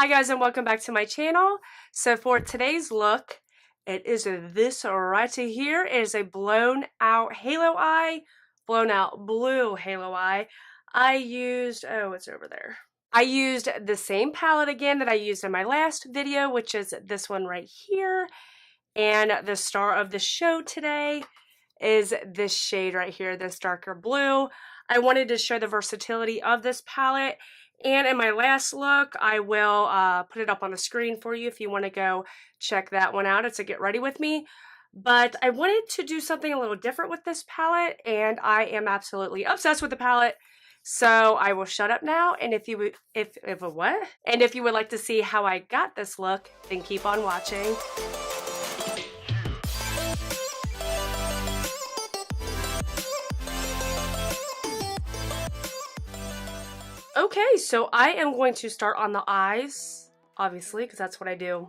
Hi guys, and welcome back to my channel. So for today's look, it is this right here. It is a blown out halo eye, blown out blue halo eye. I used, oh, it's over there. I used the same palette again that I used in my last video, which is this one right here. And the star of the show today is this shade right here, this darker blue. I wanted to show the versatility of this palette. And in my last look, I will put it up on the screen for you if you want to go check that one out. It's a Get Ready With Me. But I wanted to do something a little different with this palette, and I am absolutely obsessed with the palette. So I will shut up now, and if you would like to see how I got this look, then keep on watching. Okay, so I am going to start on the eyes, obviously, because that's what I do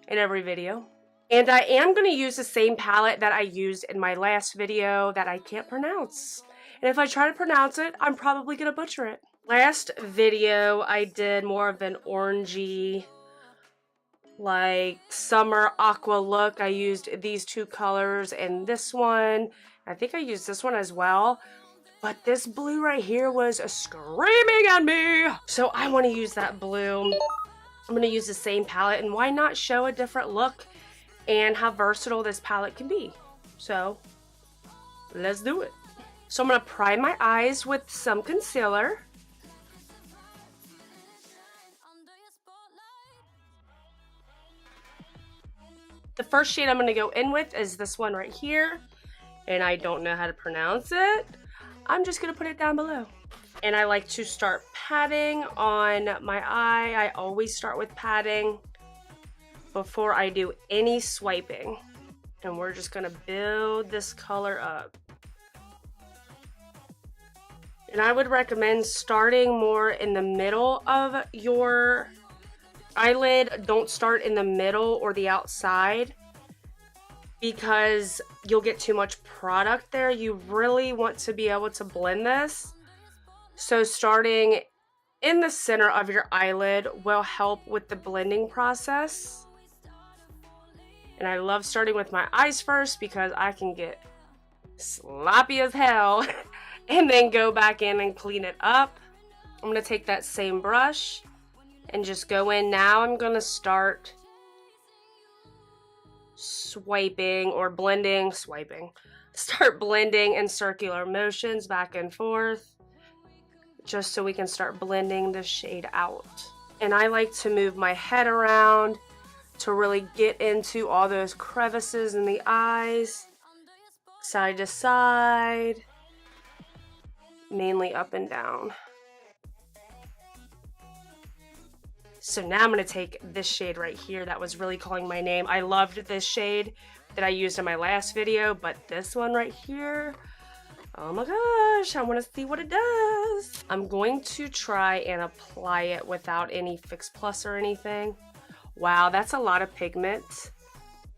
in every video. And I am going to use the same palette that I used in my last video that I can't pronounce. And if I try to pronounce it, I'm probably going to butcher it. Last video, I did more of an orangey, like summer aqua look. I used these two colors and this one. I think I used this one as well. But this blue right here was screaming at me. So I want to use that blue. I'm going to use the same palette, and why not show a different look and how versatile this palette can be. So let's do it. So I'm going to prime my eyes with some concealer. The first shade I'm going to go in with is this one right here. And I don't know how to pronounce it. I'm just going to put it down below. And I like to start patting on my eye. I always start with patting before I do any swiping. And we're just going to build this color up. And I would recommend starting more in the middle of your eyelid. Don't start in the middle or the outside, because you'll get too much product there. You really want to be able to blend this. So starting in the center of your eyelid will help with the blending process. And I love starting with my eyes first because I can get sloppy as hell and then go back in and clean it up. I'm going to take that same brush and just go in. Now I'm going to start swiping or blending, start blending in circular motions back and forth, just so we can start blending the shade out. And I like to move my head around to really get into all those crevices in the eyes, side to side, mainly up and down. So now I'm going to take this shade right here that was really calling my name. I loved this shade that I used in my last video, but this one right here, oh my gosh, I want to see what it does. I'm going to try and apply it without any Fix Plus or anything. Wow, that's a lot of pigment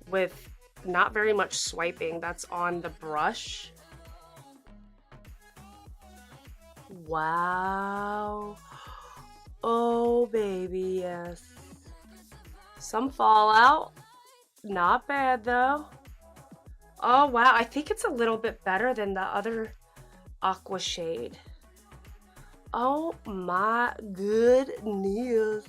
with not very much swiping. That's on the brush. Wow. Oh baby, yes. Some fallout. Not bad though. Oh wow, I think it's a little bit better than the other aqua shade. Oh my goodness.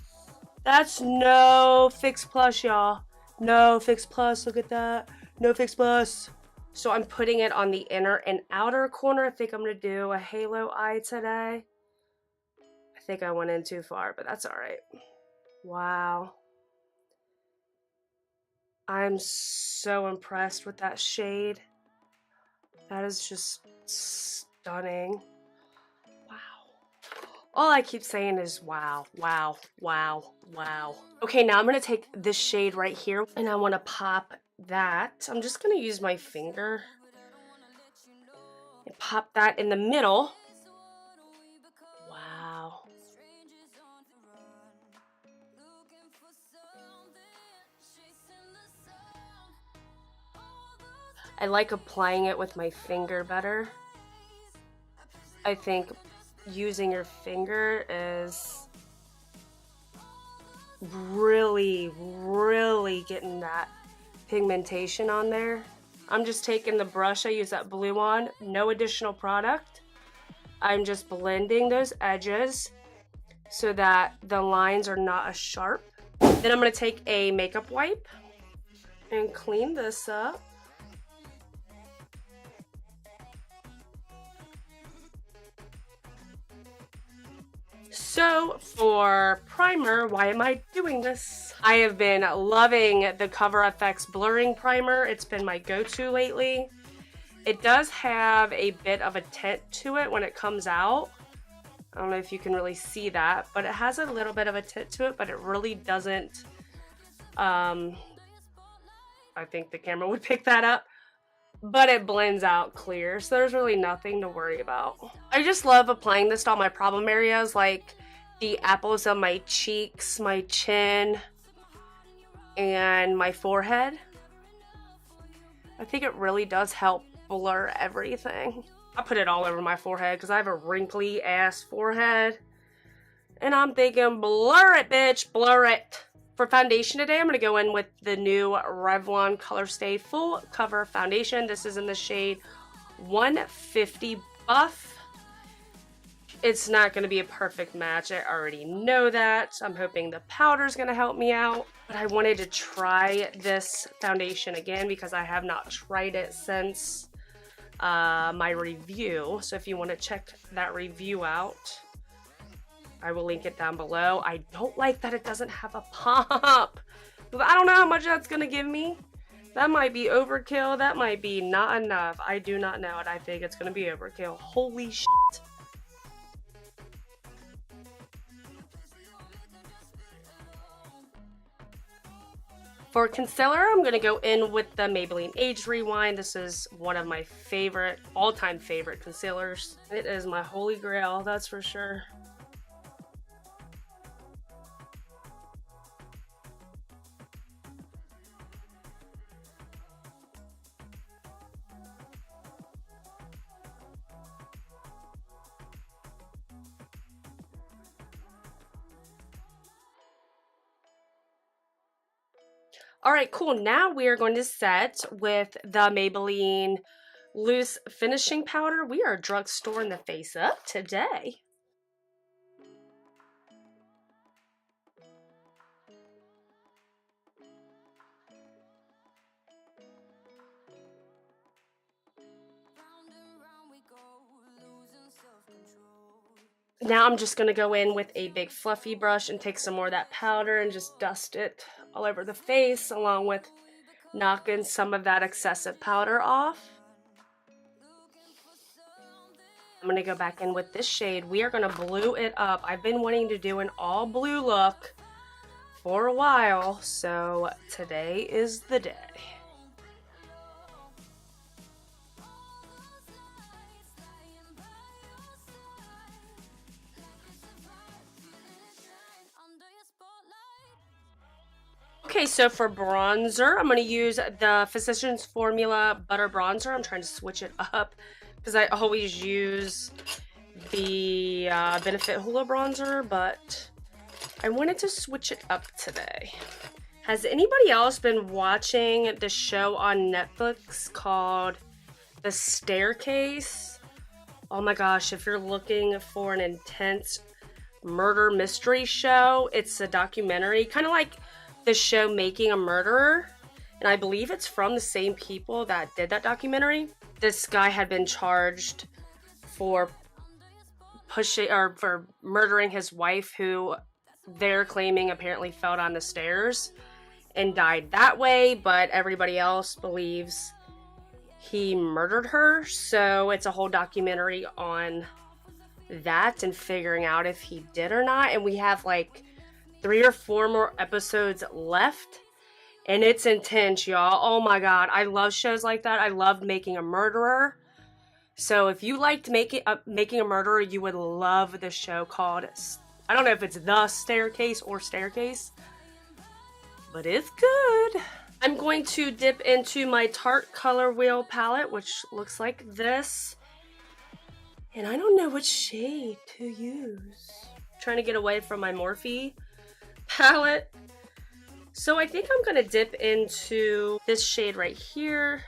That's no Fix Plus, y'all. No Fix Plus, look at that. No Fix Plus. So I'm putting it on the inner and outer corner. I think I'm gonna do a halo eye today. I think I went in too far, but that's all right. Wow. I'm so impressed with that shade. That is just stunning. Wow. All I keep saying is wow, wow, wow, wow. Okay, now I'm going to take this shade right here, and I want to pop that. I'm just going to use my finger and pop that in the middle. Wow. I like applying it with my finger better. I think using your finger is really, really getting that pigmentation on there. I'm just taking the brush I use that blue on, no additional product. I'm just blending those edges so that the lines are not as sharp. Then I'm going to take a makeup wipe and clean this up. So for primer, why am I doing this? I have been loving the Cover FX blurring primer. It's been my go-to lately. It does have a bit of a tint to it when it comes out. I don't know if you can really see that, but it has a little bit of a tint to it, but it really doesn't. I think the camera would pick that up, but it blends out clear, so there's really nothing to worry about. I just love applying this to all my problem areas, like the apples of my cheeks, my chin, and my forehead. I think it really does help blur everything. I put it all over my forehead because I have a wrinkly ass forehead, and I'm thinking, blur it, bitch, blur it. For foundation today, I'm going to go in with the new Revlon Color Stay Full Cover Foundation. This is in the shade 150 Buff. It's not going to be a perfect match. I already know that. I'm hoping the powder is going to help me out. But I wanted to try this foundation again because I have not tried it since my review. So if you want to check that review out, I will link it down below. I don't like that it doesn't have a pop. I don't know how much that's going to give me. That might be overkill. That might be not enough. I do not know it. I think it's going to be overkill. Holy shit. For concealer, I'm going to go in with the Maybelline Age Rewind. This is one of my favorite, all-time favorite concealers. It is my holy grail, that's for sure. Alright, cool. Now we are going to set with the Maybelline Loose Finishing Powder. We are drugstoring the face up today. Now I'm just going to go in with a big fluffy brush and take some more of that powder and just dust it all over the face, along with knocking some of that excessive powder off. I'm going to go back in with this shade. We are going to blue it up. I've been wanting to do an all blue look for a while, so today is the day. Okay, so for bronzer, I'm going to use the Physicians Formula Butter Bronzer. I'm trying to switch it up because I always use the Benefit Hoola Bronzer, but I wanted to switch it up today. Has anybody else been watching the show on Netflix called The Staircase? Oh my gosh, if you're looking for an intense murder mystery show, it's a documentary, kind of like the show Making a Murderer, and I believe it's from the same people that did that documentary. This guy had been charged for for murdering his wife, who they're claiming apparently fell down the stairs and died that way, but everybody else believes he murdered her. So it's a whole documentary on that and figuring out if he did or not, and we have like 3 or 4 more episodes left, and it's intense, y'all. Oh my god, I love shows like that. I loved Making a Murderer. So if you liked Making a Murderer, you would love the show called, I don't know if it's The Staircase or Staircase, but it's good. I'm going to dip into my Tarte Color Wheel palette, which looks like this, and I don't know which shade to use. I'm trying to get away from my Morphe palette So I think I'm gonna dip into this shade right here.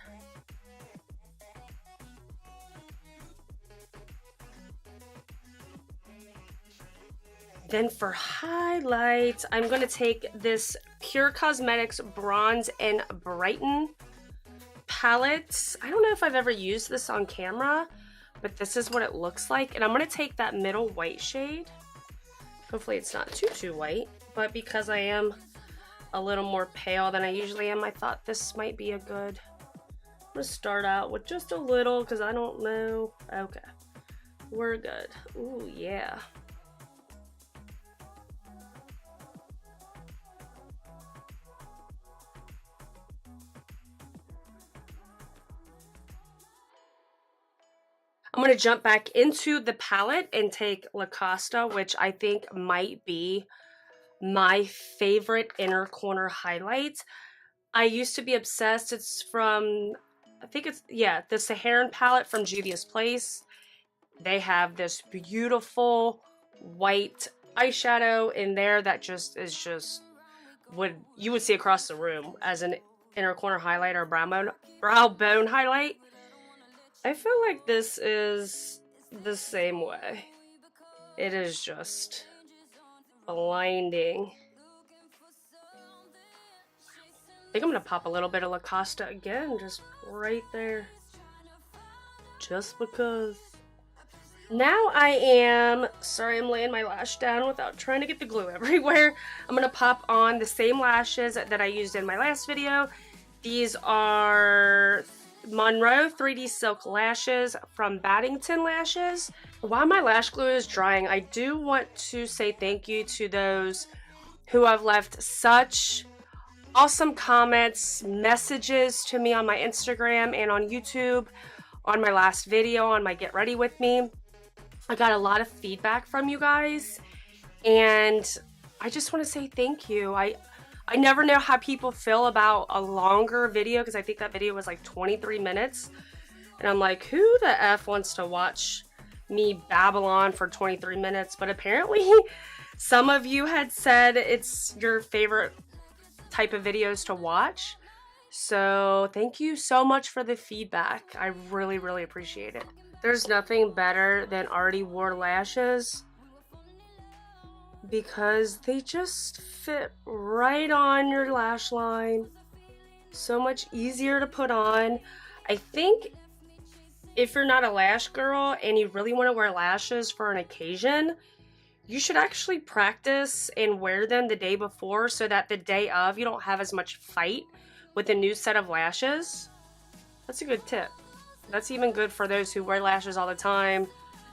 Then for highlights, I'm gonna take this Pure Cosmetics Bronze and Brighten palette. I don't know if I've ever used this on camera, but this is what it looks like. And I'm gonna take that middle white shade. Hopefully it's not too white, but because I am a little more pale than I usually am, I thought this might be a good. I'm gonna start out with just a little because I don't know. Okay, we're good. Ooh, yeah. I'm going to jump back into the palette and take La Costa, which I think might be my favorite inner corner highlight. I used to be obsessed. It's from, I think it's, yeah, the Saharan palette from Juvia's Place. They have this beautiful white eyeshadow in there that just is just, you would see across the room as an inner corner highlight or brow bone highlight. I feel like this is the same way. It is just blinding. I think I'm gonna pop a little bit of La Costa again, just right there. Just because. Now I am, sorry I'm laying my lash down without trying to get the glue everywhere. I'm gonna pop on the same lashes that I used in my last video. These are Monroe 3D Silk Lashes from Baddington Lashes. While my lash glue is drying, I do want to say thank you to those who have left such awesome comments, messages to me on my Instagram and on YouTube, on my last video, on my Get Ready With Me. I got a lot of feedback from you guys, and I just want to say thank you. I never know how people feel about a longer video, because I think that video was like 23 minutes. And I'm like, who the F wants to watch me babble on for 23 minutes? But apparently some of you had said it's your favorite type of videos to watch. So thank you so much for the feedback. I really, really appreciate it. There's nothing better than already wore lashes, because they just fit right on your lash line. So much easier to put on. I think if you're not a lash girl and you really want to wear lashes for an occasion, you should actually practice and wear them the day before, so that the day of you don't have as much fight with a new set of lashes. That's a good tip. That's even good for those who wear lashes all the time,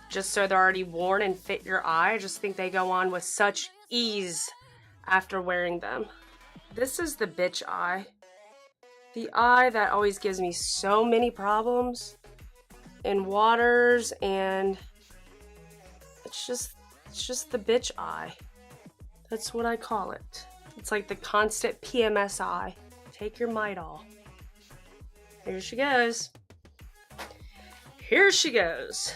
just so they're already worn and fit your eye. I just think they go on with such ease after wearing them. This is the bitch eye. The eye that always gives me so many problems in waters, and it's just the bitch eye. That's what I call it. It's like the constant PMS eye. Take your Midol. Here she goes. Here she goes.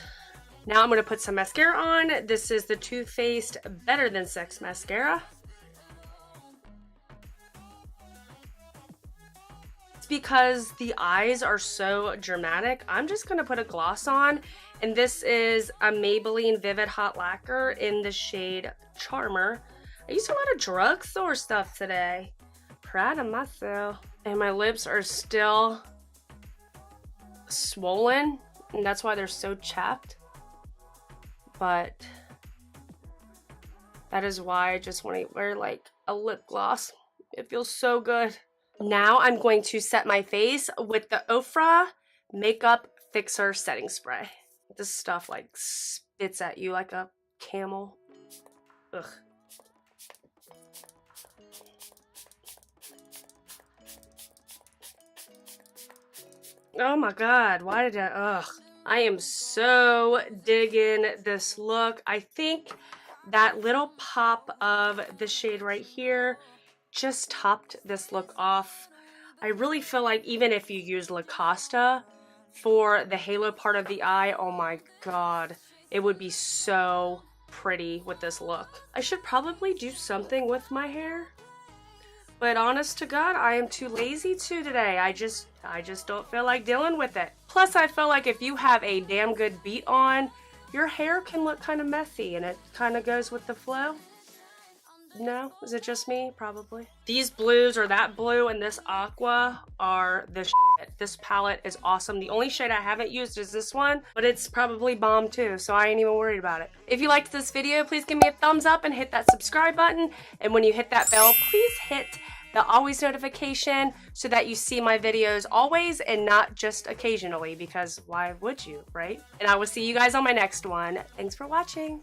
Now I'm going to put some mascara on. This is the Too Faced Better Than Sex mascara. It's because the eyes are so dramatic. I'm just going to put a gloss on. And this is a Maybelline Vivid Hot Lacquer in the shade Charmer. I used a lot of drugstore stuff today. Proud of myself. And my lips are still swollen, and that's why they're so chapped. But that is why I just want to wear like a lip gloss. It feels so good. Now I'm going to set my face with the Ofra Makeup Fixer Setting Spray. This stuff like spits at you like a camel. Ugh. Oh my god, why did I, ugh. I am so digging this look. I think that little pop of the shade right here just topped this look off. I really feel like even if you use La Costa for the halo part of the eye, oh my god, it would be so pretty with this look. I should probably do something with my hair. But honest to God, I am too lazy to today. I just don't feel like dealing with it. Plus, I feel like if you have a damn good beat on, your hair can look kind of messy and it kind of goes with the flow. No? Is it just me? Probably. These blues, or that blue and this aqua, are the shit. This palette is awesome. The only shade I haven't used is this one, but it's probably bomb too, so I ain't even worried about it. If you liked this video, please give me a thumbs up and hit that subscribe button. And when you hit that bell, please hit the always notification so that you see my videos always and not just occasionally, because why would you, right? And I will see you guys on my next one. Thanks for watching.